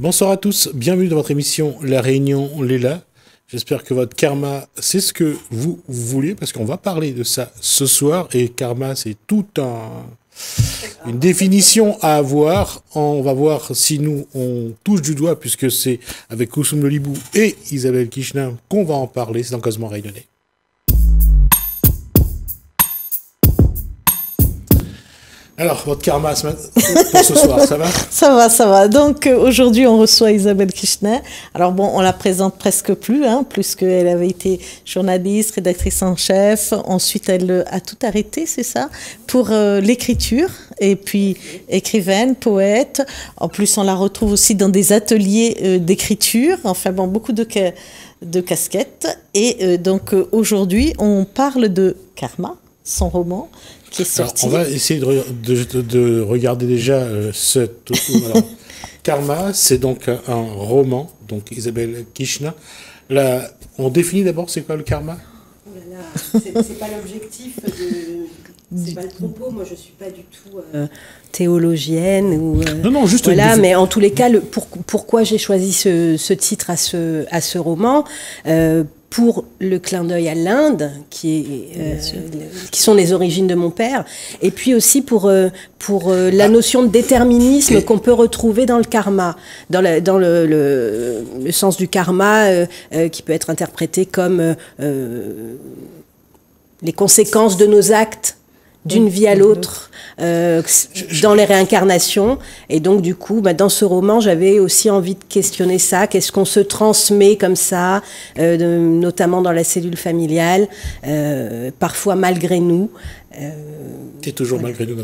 Bonsoir à tous, bienvenue dans votre émission La Réunion Léla. J'espère que votre karma, c'est ce que vous voulez, parce qu'on va parler de ça ce soir. Et karma, c'est une définition à avoir. On va voir si nous, on touche du doigt, puisque c'est avec Koussoum Lolibou et Isabelle Kishna qu'on va en parler. C'est dans Cosmo Rayonnais. Alors, votre karma pour ce soir, ça va? Ça va. Donc, aujourd'hui, on reçoit Isabelle Kishna. Alors, bon, on la présente presque plus, plus qu'elle avait été journaliste, rédactrice en chef. Ensuite, elle a tout arrêté, c'est ça, pour l'écriture. Et puis, écrivaine, poète. En plus, on la retrouve aussi dans des ateliers d'écriture. Enfin, bon, beaucoup de casquettes. Et donc, aujourd'hui, on parle de Karma, son roman, qui est sorti. Alors, on va essayer de regarder déjà alors, Karma, c'est donc un roman, donc Isabelle Kishna. Là, on définit d'abord c'est quoi le karma? C'est pas l'objectif, c'est pas le propos. Moi, je suis pas du tout théologienne ou non, juste voilà. Mais en tous les cas, pourquoi j'ai choisi ce titre à ce roman? Pour le clin d'œil à l'Inde, qui sont les origines de mon père, et puis aussi pour la notion de déterminisme qu'on peut retrouver dans le karma, dans le sens du karma qui peut être interprété comme les conséquences de nos actes d'une vie à l'autre, dans les réincarnations. Et donc, du coup, dans ce roman, j'avais aussi envie de questionner ça. Qu'est-ce qu'on se transmet comme ça, notamment dans la cellule familiale, parfois malgré nous. C'est toujours voilà. Malgré nous.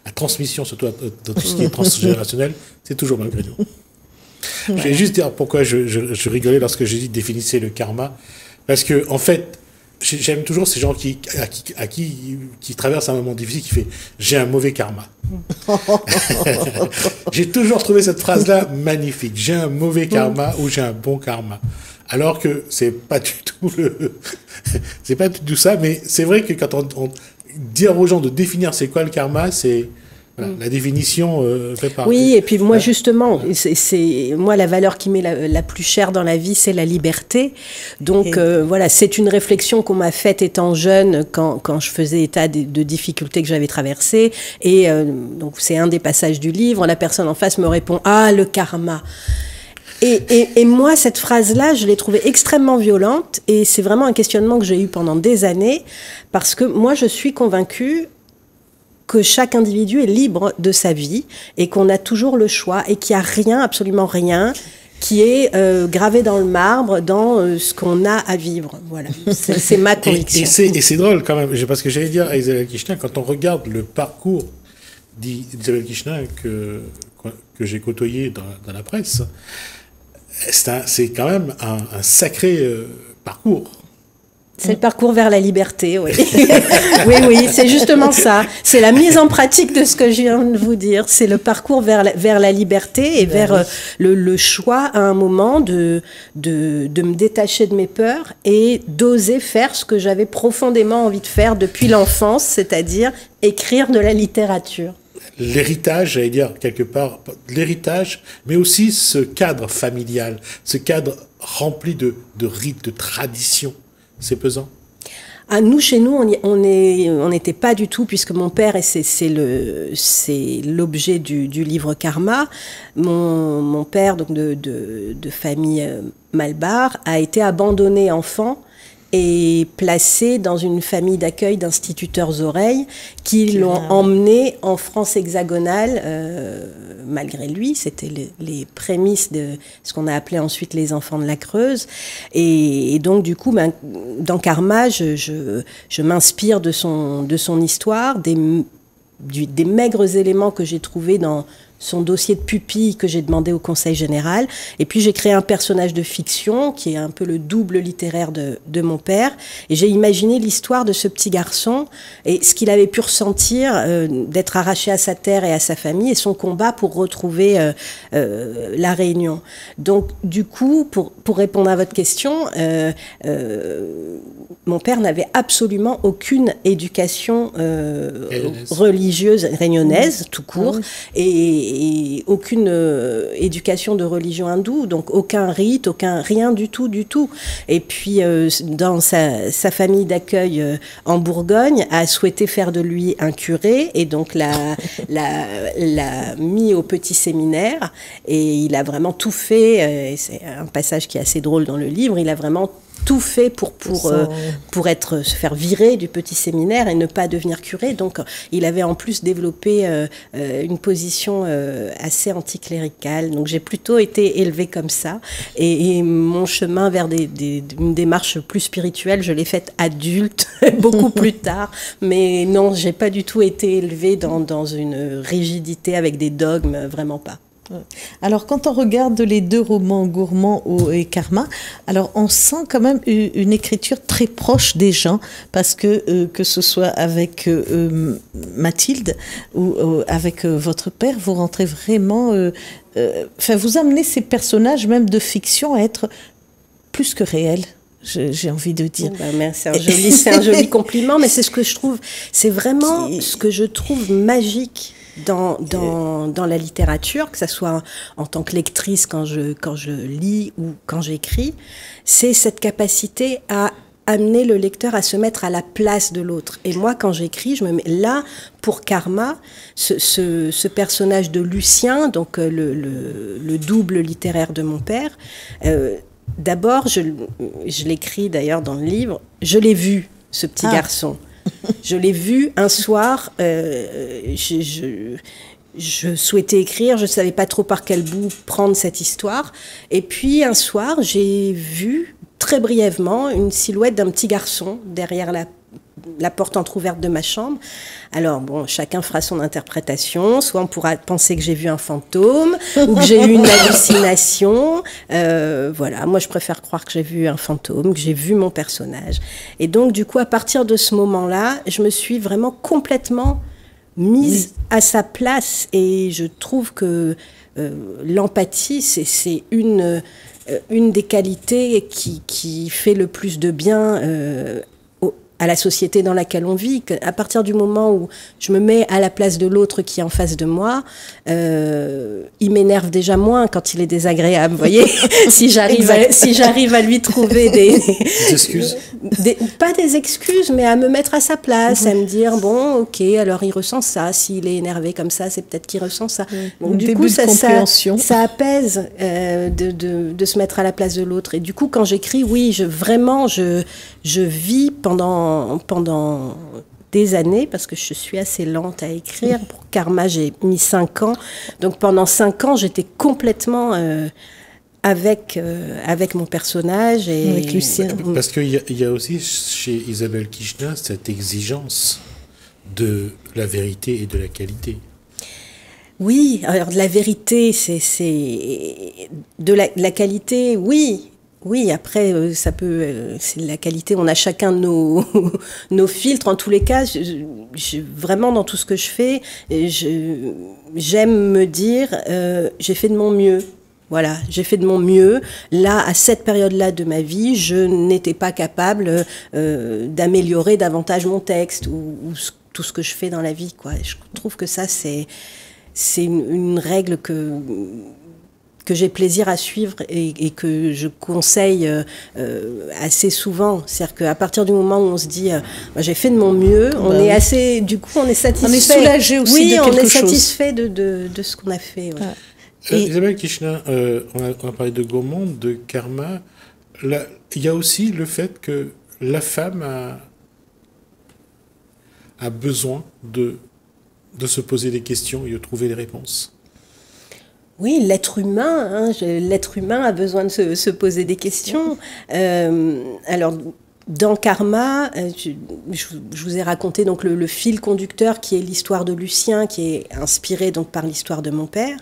La transmission, surtout dans tout ce qui est transgénérationnel, c'est toujours malgré nous. Ouais. Je vais juste dire pourquoi je rigolais lorsque j'ai dit définissez le karma. Parce que, en fait, j'aime toujours ces gens qui traversent un moment difficile, qui fait « j'ai un mauvais karma ». J'ai toujours trouvé cette phrase-là magnifique. « J'ai un mauvais karma » ou « j'ai un bon karma ». Alors que c'est pas du tout c'est pas du tout ça, mais c'est vrai que quand on dire aux gens de définir c'est quoi le karma, c'est... Voilà, la définition fait par... Oui, et puis moi, justement, moi, la valeur qui m'est la plus chère dans la vie, c'est la liberté. Donc, voilà, c'est une réflexion qu'on m'a faite étant jeune, quand je faisais état de difficultés que j'avais traversées. Et donc, c'est un des passages du livre. La personne en face me répond « Ah, le karma !» Et moi, cette phrase-là, je l'ai trouvée extrêmement violente. Et c'est vraiment un questionnement que j'ai eu pendant des années. Parce que moi, je suis convaincue que chaque individu est libre de sa vie et qu'on a toujours le choix et qu'il n'y a rien, absolument rien, qui est gravé dans le marbre, dans ce qu'on a à vivre. Voilà, c'est ma conviction. Et c'est drôle quand même, parce que j'allais dire à Isabelle Kishna, quand on regarde le parcours d'Isabelle Kishna que j'ai côtoyé dans la presse, c'est quand même un sacré parcours. C'est le parcours vers la liberté, oui. oui, c'est justement ça. C'est la mise en pratique de ce que je viens de vous dire. C'est le parcours vers la liberté et vers le choix à un moment de me détacher de mes peurs et d'oser faire ce que j'avais profondément envie de faire depuis l'enfance, c'est-à-dire écrire de la littérature. L'héritage, j'allais dire quelque part, l'héritage, mais aussi ce cadre familial, ce cadre rempli de rites, de traditions. C'est pesant. Nous, chez nous, on n'était pas du tout, puisque mon père, et c'est l'objet du livre Karma, mon père, donc de famille Malbar, a été abandonné enfant et placé dans une famille d'accueil d'instituteurs oreilles qui l'ont emmené en France hexagonale, malgré lui. C'était les prémices de ce qu'on a appelé ensuite les enfants de la Creuse. Et donc, du coup, dans Karma, je m'inspire de son histoire, des maigres éléments que j'ai trouvés dans son dossier de pupille que j'ai demandé au Conseil général. Et puis j'ai créé un personnage de fiction qui est un peu le double littéraire de mon père. Et j'ai imaginé l'histoire de ce petit garçon et ce qu'il avait pu ressentir d'être arraché à sa terre et à sa famille et son combat pour retrouver la Réunion. Donc du coup, pour répondre à votre question, mon père n'avait absolument aucune éducation religieuse réunionnaise, tout court. Et et aucune éducation de religion hindoue, donc aucun rite, rien du tout, du tout. Et puis, dans sa famille d'accueil en Bourgogne, a souhaité faire de lui un curé, et donc l'a mis au petit séminaire, et il a vraiment tout fait, et c'est un passage qui est assez drôle dans le livre, il a vraiment tout fait pour se faire virer du petit séminaire et ne pas devenir curé. Donc, il avait en plus développé une position assez anticléricale. Donc, j'ai plutôt été élevée comme ça. Et mon chemin vers une démarche plus spirituelle, je l'ai faite adulte, beaucoup plus tard. Mais non, j'ai pas du tout été élevée dans une rigidité avec des dogmes, vraiment pas. Alors, quand on regarde les deux romans, Gourmand et Karma, alors on sent quand même une écriture très proche des gens, parce que ce soit avec Mathilde ou avec votre père, vous rentrez vraiment... vous amenez ces personnages, même de fiction, à être plus que réels. J'ai envie de dire. C'est un joli compliment, mais c'est ce que je trouve, c'est vraiment ce que je trouve magique dans la littérature, que ça soit en tant que lectrice quand je lis ou quand j'écris, c'est cette capacité à amener le lecteur à se mettre à la place de l'autre. Et moi, quand j'écris, je me mets là, pour Karma, ce personnage de Lucien, donc le double littéraire de mon père, d'abord, je l'écris d'ailleurs dans le livre, je l'ai vu, ce petit garçon. Je l'ai vu un soir, je souhaitais écrire, je ne savais pas trop par quel bout prendre cette histoire. Et puis un soir, j'ai vu très brièvement une silhouette d'un petit garçon derrière la porte entrouverte de ma chambre. Alors bon, chacun fera son interprétation, soit on pourra penser que j'ai vu un fantôme ou que j'ai eu une hallucination. Voilà, moi je préfère croire que j'ai vu un fantôme, que j'ai vu mon personnage. Et donc du coup, à partir de ce moment-là, je me suis vraiment complètement mise à sa place, et je trouve que l'empathie, c'est une des qualités qui fait le plus de bien à la société dans laquelle on vit. À partir du moment où je me mets à la place de l'autre qui est en face de moi, il m'énerve déjà moins quand il est désagréable, vous voyez. si j'arrive à lui trouver des excuses, pas des excuses, mais à me mettre à sa place, à me dire bon, ok, alors il ressent ça, s'il est énervé comme ça, c'est peut-être qu'il ressent ça. Donc du coup, ça apaise de se mettre à la place de l'autre. Et du coup, quand j'écris, oui, je vis pendant des années, parce que je suis assez lente à écrire. Pour Karma, j'ai mis 5 ans. Donc pendant 5 ans, j'étais complètement avec mon personnage. Et avec Lucien. Parce qu'il y a aussi chez Isabelle Kishna cette exigence de la vérité et de la qualité. Oui, alors de la vérité, c'est de la qualité, oui. Oui, après, ça peut, c'est la qualité, on a chacun nos filtres. En tous les cas, vraiment dans tout ce que je fais, j'aime me dire, j'ai fait de mon mieux. Voilà, j'ai fait de mon mieux. Là, à cette période-là de ma vie, je n'étais pas capable d'améliorer davantage mon texte ou tout ce que je fais dans la vie, quoi. Je trouve que ça, c'est une règle que j'ai plaisir à suivre et que je conseille assez souvent. C'est-à-dire qu'à partir du moment où on se dit j'ai fait de mon mieux, on est assez, du coup on est satisfait. On est soulagé aussi de quelque chose. Oui, on est satisfait de ce qu'on a fait. Ouais. Isabelle Kishna, on a parlé de Gourmand, de Karma. Là, il y a aussi le fait que la femme a besoin de se poser des questions et de trouver des réponses. Oui, l'être humain a besoin de se poser des questions. Alors, dans Karma, je vous ai raconté donc le fil conducteur qui est l'histoire de Lucien, qui est inspiré donc par l'histoire de mon père.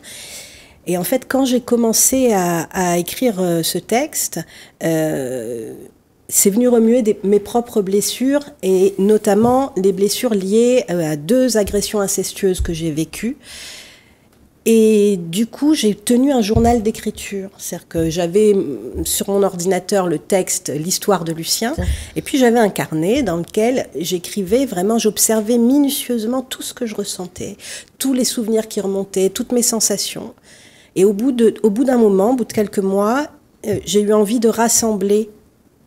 Et en fait, quand j'ai commencé à écrire ce texte, c'est venu remuer mes propres blessures, et notamment les blessures liées à 2 agressions incestueuses que j'ai vécues. Et du coup, j'ai tenu un journal d'écriture. C'est-à-dire que j'avais sur mon ordinateur le texte, l'histoire de Lucien, et puis j'avais un carnet dans lequel j'écrivais vraiment, j'observais minutieusement tout ce que je ressentais, tous les souvenirs qui remontaient, toutes mes sensations. Et au bout d'un moment, au bout de quelques mois, j'ai eu envie de rassembler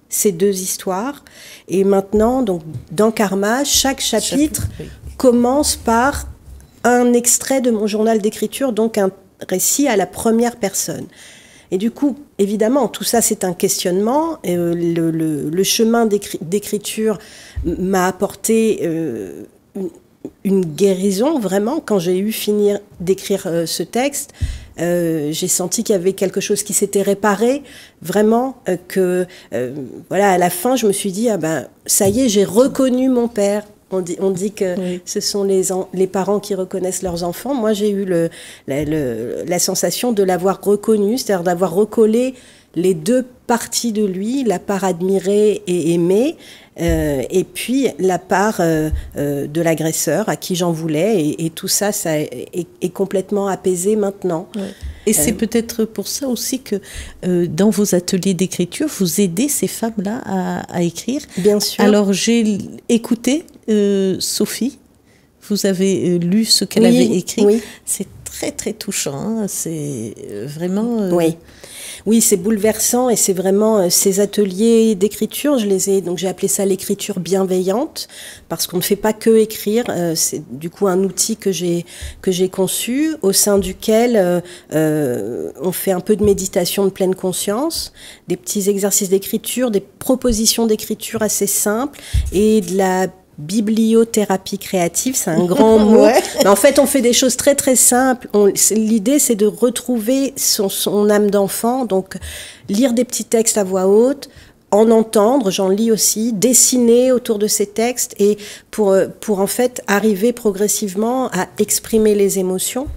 ces deux histoires. Et maintenant, donc, dans Karma, chaque chapitre commence par un extrait de mon journal d'écriture, donc un récit à la première personne. Et du coup, évidemment, tout ça, c'est un questionnement. Le chemin d'écriture m'a apporté une guérison, vraiment. Quand j'ai eu fini d'écrire ce texte, j'ai senti qu'il y avait quelque chose qui s'était réparé, vraiment, voilà, à la fin, je me suis dit, ah ben, ça y est, j'ai reconnu mon père. On dit que ce sont les parents qui reconnaissent leurs enfants. Moi, j'ai eu la sensation de l'avoir reconnu, c'est-à-dire d'avoir recollé les deux parties de lui, la part admirée et aimée, et puis la part de l'agresseur à qui j'en voulais. Et tout ça, est complètement apaisé maintenant. Ouais. Et c'est peut-être pour ça aussi que dans vos ateliers d'écriture, vous aidez ces femmes-là à écrire. Bien sûr. Alors, j'ai écouté Sophie. Vous avez lu ce qu'elle avait écrit. Oui. C'est très, très touchant. Hein. C'est vraiment... Oui, c'est bouleversant et c'est vraiment ces ateliers d'écriture, j'ai appelé ça l'écriture bienveillante parce qu'on ne fait pas que écrire, c'est du coup un outil que j'ai conçu au sein duquel on fait un peu de méditation de pleine conscience, des petits exercices d'écriture, des propositions d'écriture assez simples et de la bibliothérapie créative, c'est un grand mot. Mais en fait, on fait des choses très très simples. L'idée, c'est de retrouver son âme d'enfant. Donc, lire des petits textes à voix haute, en entendre, j'en lis aussi, dessiner autour de ces textes et pour en fait arriver progressivement à exprimer les émotions.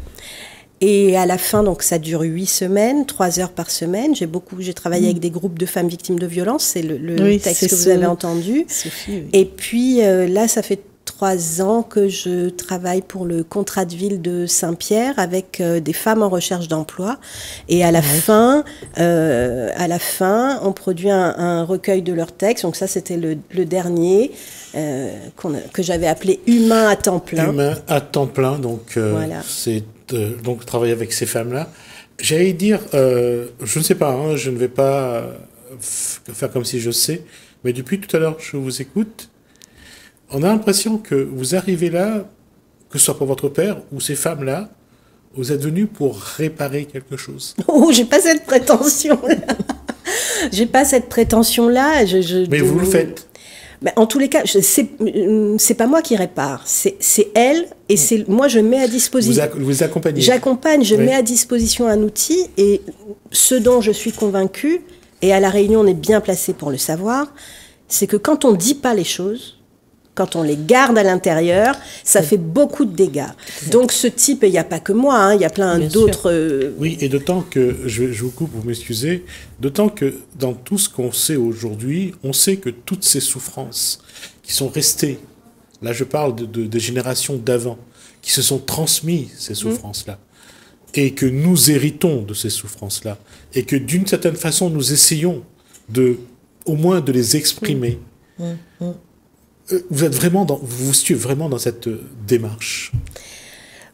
Et à la fin, donc ça dure 8 semaines, 3 heures par semaine. J'ai travaillé avec des groupes de femmes victimes de violences, c'est le texte que vous avez entendu. Sophie, Et puis là, ça fait 3 ans que je travaille pour le contrat de ville de Saint-Pierre avec des femmes en recherche d'emploi. Et à la fin, on produit un recueil de leurs textes. Donc ça, c'était le dernier que j'avais appelé Humain à temps plein. Humain à temps plein, donc voilà. C'est donc travailler avec ces femmes-là. J'allais dire, je ne sais pas, hein, je ne vais pas faire comme si je sais, mais depuis tout à l'heure, je vous écoute. On a l'impression que vous arrivez là, que ce soit pour votre père ou ces femmes-là, vous êtes venus pour réparer quelque chose. Oh, j'ai pas cette prétention-là. J'ai pas cette prétention-là. Mais vous le faites. Ben, en tous les cas, c'est pas moi qui répare, c'est elle, et moi je mets à disposition. Vous accompagnez. J'accompagne, je mets à disposition un outil, et ce dont je suis convaincue, et à La Réunion on est bien placé pour le savoir, c'est que quand on dit pas les choses, quand on les garde à l'intérieur, ça fait beaucoup de dégâts. Donc ce type, il n'y a pas que moi, hein, il y a plein d'autres... Oui, et d'autant que, je vous coupe, vous m'excusez, d'autant que dans tout ce qu'on sait aujourd'hui, on sait que toutes ces souffrances qui sont restées, là je parle des générations d'avant, qui se sont transmises ces souffrances-là, et que nous héritons de ces souffrances-là, et que d'une certaine façon nous essayons au moins de les exprimer. Vous êtes vraiment vous situez vraiment dans cette démarche.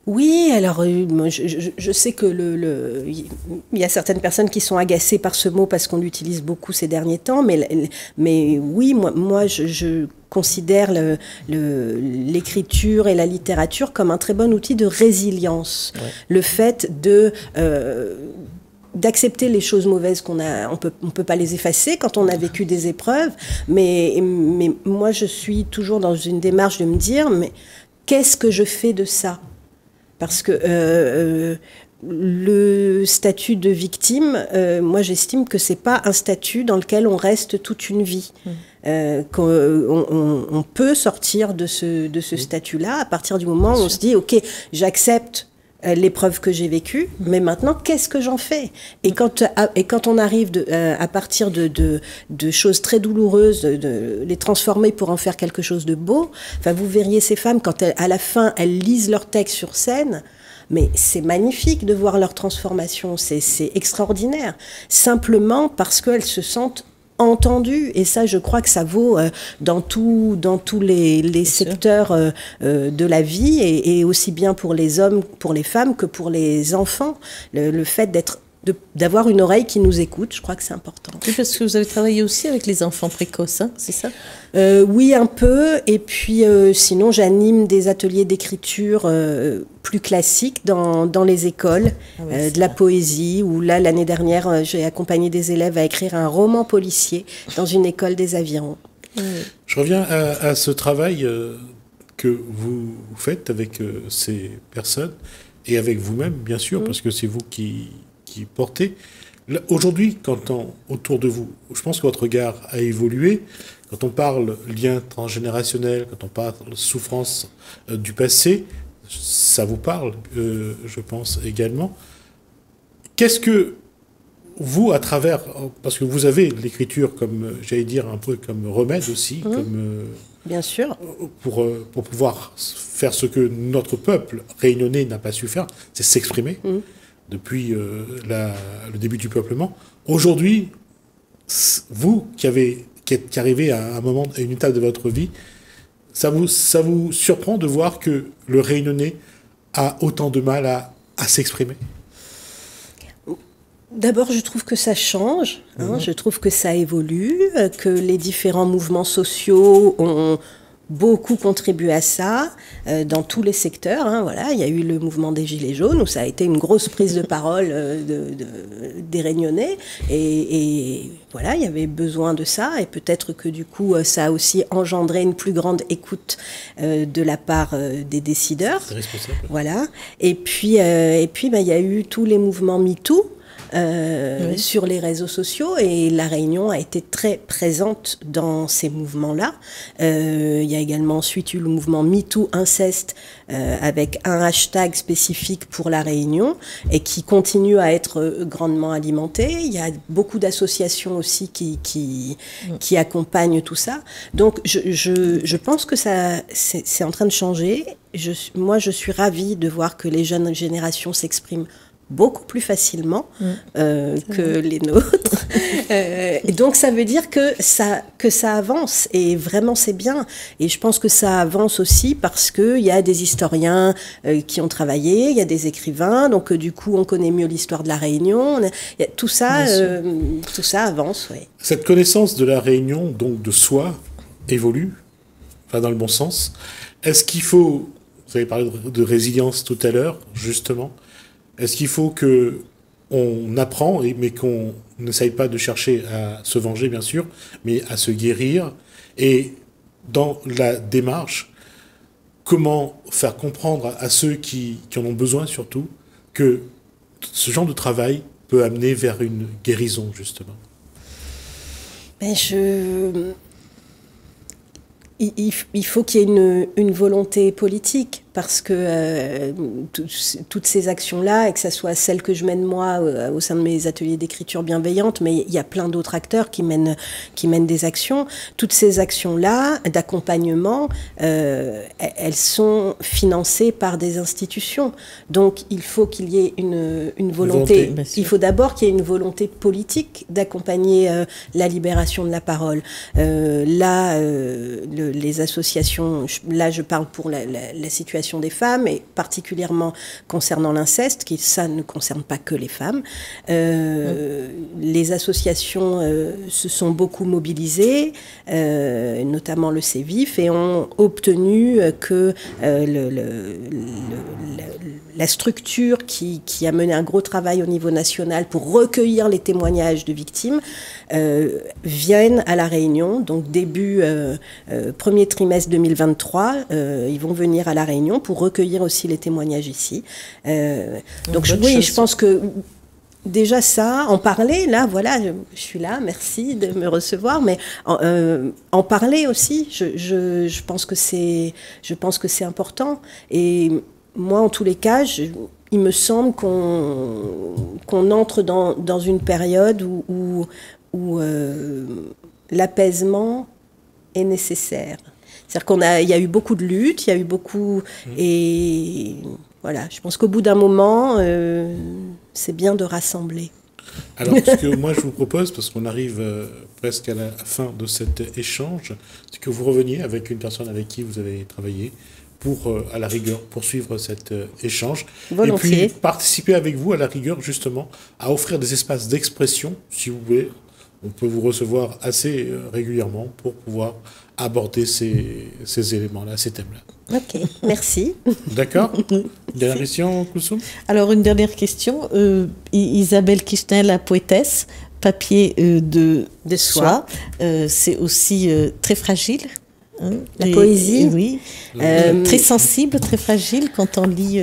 Oui, alors je sais que il y a certaines personnes qui sont agacées par ce mot parce qu'on l'utilise beaucoup ces derniers temps, mais oui, moi je considère l'écriture et la littérature comme un très bon outil de résilience. Ouais. Le fait d'accepter les choses mauvaises on peut pas les effacer quand on a vécu des épreuves, mais moi je suis toujours dans une démarche de me dire, mais qu'est-ce que je fais de ça ? Parce que le statut de victime, moi j'estime que c'est pas un statut dans lequel on reste toute une vie. On peut sortir de ce statut-là à partir du moment où on se dit, ok, j'accepte l'épreuve que j'ai vécue, mais maintenant, qu'est-ce que j'en fais ? Et quand on arrive à partir de choses très douloureuses, de les transformer pour en faire quelque chose de beau, enfin, vous verriez ces femmes, quand à la fin, elles lisent leur texte sur scène, mais c'est magnifique de voir leur transformation, c'est extraordinaire. Simplement parce qu'elles se sentent entendues, et ça je crois que ça vaut dans tous les secteurs de la vie, et aussi bien pour les hommes, pour les femmes que pour les enfants. Le fait d'avoir une oreille qui nous écoute, je crois que c'est important. Oui, parce que vous avez travaillé aussi avec les enfants précoces, hein, c'est ça? Oui, un peu. Et puis, sinon, j'anime des ateliers d'écriture plus classiques dans les écoles, de la poésie, où là, l'année dernière, j'ai accompagné des élèves à écrire un roman policier dans une école des Avirons. Je reviens à ce travail que vous faites avec ces personnes, et avec vous-même, bien sûr, parce que c'est vous qui portez. Aujourd'hui, autour de vous, je pense que votre regard a évolué. Quand on parle lien transgénérationnel, quand on parle souffrance du passé, ça vous parle, je pense également. Qu'est-ce que vous, à travers, parce que vous avez l'écriture comme, j'allais dire, un peu comme remède aussi, comme bien sûr, pour pouvoir faire ce que notre peuple réunionnais n'a pas su faire, c'est s'exprimer. Depuis le début du peuplement. Aujourd'hui, vous qui êtes arrivé à un moment, à une étape de votre vie, ça vous surprend de voir que le Réunionnais a autant de mal à s'exprimer? D'abord, je trouve que ça change, je trouve que ça évolue, que les différents mouvements sociaux ont beaucoup contribué à ça dans tous les secteurs. Voilà, il y a eu le mouvement des Gilets jaunes où ça a été une grosse prise de parole des Réunionnais, et voilà, il y avait besoin de ça, et peut-être que du coup ça a aussi engendré une plus grande écoute de la part des décideurs. C'est responsable. Voilà, et puis il y a eu tous les mouvements MeToo. Sur les réseaux sociaux, et la Réunion a été très présente dans ces mouvements-là. Il y a également ensuite eu le mouvement MeToo Inceste avec un hashtag spécifique pour la Réunion et qui continue à être grandement alimenté. Il y a beaucoup d'associations aussi qui accompagnent tout ça. Donc je pense que c'est en train de changer. Moi, je suis ravie de voir que les jeunes générations s'expriment beaucoup plus facilement que les nôtres. Et donc ça veut dire que ça avance, et vraiment c'est bien. Et je pense que ça avance aussi parce qu'il y a des historiens qui ont travaillé, il y a des écrivains, donc du coup on connaît mieux l'histoire de la Réunion. Tout ça avance. Oui. Cette connaissance de la Réunion, donc de soi, évolue, enfin dans le bon sens. Est-ce qu'il faut, vous avez parlé de résilience tout à l'heure, justement, est-ce qu'il faut qu'on apprend, mais qu'on n'essaye pas de chercher à se venger, bien sûr, mais à se guérir? Et dans la démarche, comment faire comprendre à ceux qui en ont besoin, surtout, que ce genre de travail peut amener vers une guérison, justement? Il faut qu'il y ait une volonté politique, parce que toutes ces actions-là, et que ce soit celles que je mène moi au sein de mes ateliers d'écriture bienveillante, mais il y a plein d'autres acteurs qui mènent des actions, toutes ces actions-là d'accompagnement, elles sont financées par des institutions. Donc il faut qu'il y ait une volonté. Il faut d'abord qu'il y ait une volonté politique d'accompagner la libération de la parole. Les associations, là je parle pour la situation des femmes, et particulièrement concernant l'inceste, ça ne concerne pas que les femmes. Les associations se sont beaucoup mobilisées, notamment le CEVIF, et ont obtenu que la structure qui a mené un gros travail au niveau national pour recueillir les témoignages de victimes vienne à La Réunion. Donc premier trimestre 2023, ils vont venir à La Réunion pour recueillir aussi les témoignages ici. Donc je pense que déjà ça, en parler, là, voilà, je suis là, merci de me recevoir, mais en parler aussi, je pense que c'est important. Et moi, en tous les cas, il me semble qu'on entre dans une période où l'apaisement est nécessaire. C'est-à-dire il y a eu beaucoup de luttes, il y a eu beaucoup, et voilà, je pense qu'au bout d'un moment, c'est bien de rassembler. Alors, ce que moi je vous propose, parce qu'on arrive presque à la fin de cet échange, c'est que vous reveniez avec une personne avec qui vous avez travaillé pour, à la rigueur, poursuivre cet échange. Volontiers. Et puis participer avec vous, à la rigueur, justement, à offrir des espaces d'expression, si vous voulez. On peut vous recevoir assez régulièrement pour pouvoir aborder ces éléments-là, ces thèmes-là. Ok, merci. D'accord. Une dernière question, Koulsoum? Alors, une dernière question. Isabelle Kishner, la poétesse, papier de soie, c'est aussi très fragile. Hein, la poésie. Oui. Très sensible, très fragile quand on lit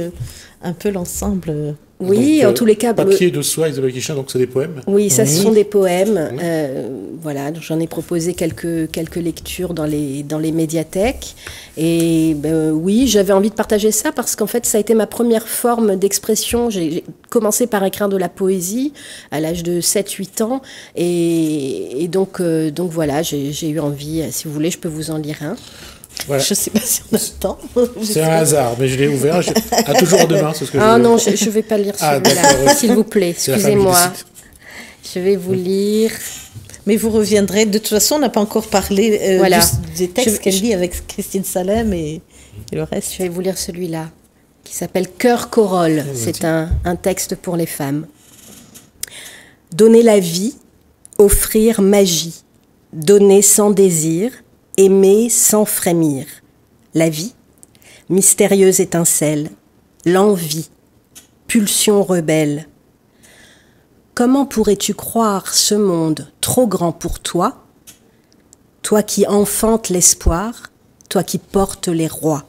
un peu l'ensemble. Oui, donc, en tous les cas. Papier de soie, Isabelle Kishner, donc c'est des poèmes. Oui, ça, ce sont des poèmes. Voilà, j'en ai proposé quelques lectures dans les médiathèques. Et oui, j'avais envie de partager ça parce qu'en fait, ça a été ma première forme d'expression. J'ai commencé par écrire de la poésie à l'âge de 7-8 ans. Et donc voilà, j'ai eu envie, si vous voulez, je peux vous en lire un. Voilà. Je ne sais pas si on a le temps. C'est un hasard, mais je l'ai ouvert. À toujours à demain, c'est ce que je non, je ne vais pas lire celui-là, s'il vous plaît. Excusez-moi. Je vais vous lire. Mais vous reviendrez. De toute façon, on n'a pas encore parlé des textes qu'elle lit avec Christine Salem et le reste. Je vais vous lire celui-là, qui s'appelle Cœur Corolle. C'est un texte pour les femmes. Donner la vie, offrir magie, donner sans désir, aimer sans frémir. La vie, mystérieuse étincelle, l'envie, pulsion rebelle. Comment pourrais-tu croire ce monde trop grand pour toi, toi qui enfantes l'espoir, toi qui portes les rois?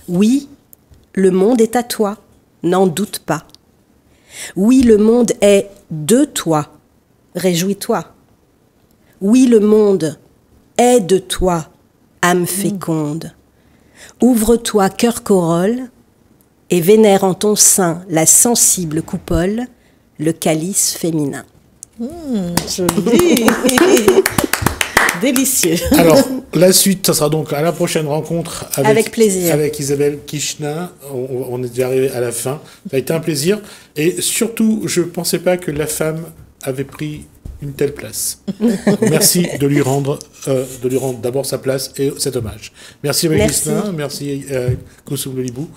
Oui, le monde est à toi, n'en doute pas. Oui, le monde est de toi, réjouis-toi. Oui, le monde est de toi, âme féconde. Ouvre-toi, cœur corolle, et vénère en ton sein la sensible coupole, le calice féminin. Joli. Délicieux. Alors, la suite, ça sera donc à la prochaine rencontre avec plaisir. Avec Isabelle Kishner. On est déjà arrivé à la fin. Ça a été un plaisir. Et surtout, je ne pensais pas que la femme avait pris une telle place. Merci de lui rendre d'abord sa place et cet hommage. Merci Isabelle Kishner, merci Koulsoum Lelibou.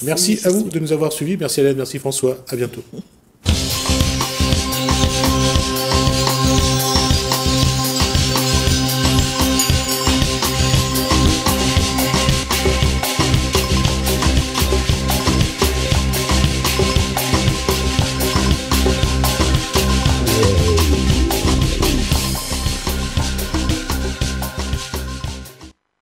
Merci à vous de nous avoir suivis. Merci Hélène, merci François. À bientôt.